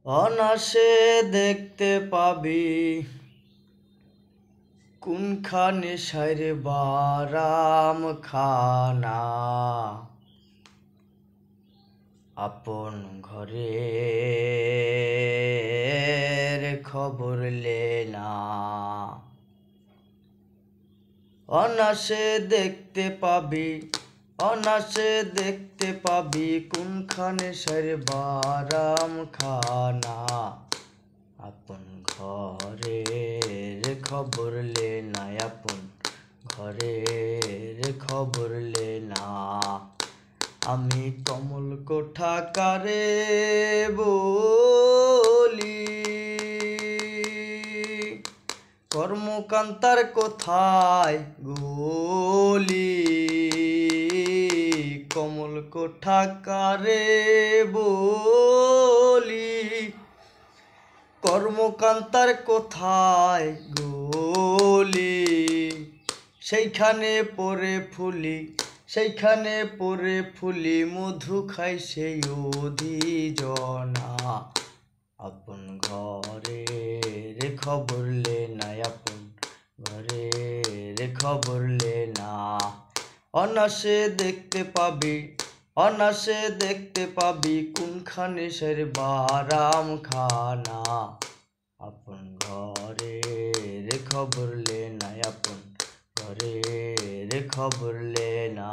অনাসে দেখতে পাবি কোনখানে সাইরে বারাম খানা আপন ঘরের খবর লেনা। অনাসে দেখতে পাবি কোনখানে সাইরে বারাম খানা আপন ঘরের খবর লেনা, আপন ঘরের খবর লেনা। আমি কমল কোঠা কারে বলি, কর্মকান্তার কোথায় গলি। কমল কোঠা কারে বলি, কর্মকান্তার কোথায় গলি। সেইখানে পড়ে ফুলি মধু খাই সেই অধিজনা। আপন ঘরের খবর লেনা, আপন ঘরের খবর লেনা। অনাসে দেখতে পাবি কোনখানে সের বারাম খানা আপন ঘরের খবর লেনা, আপন ঘরের খবর লেনা।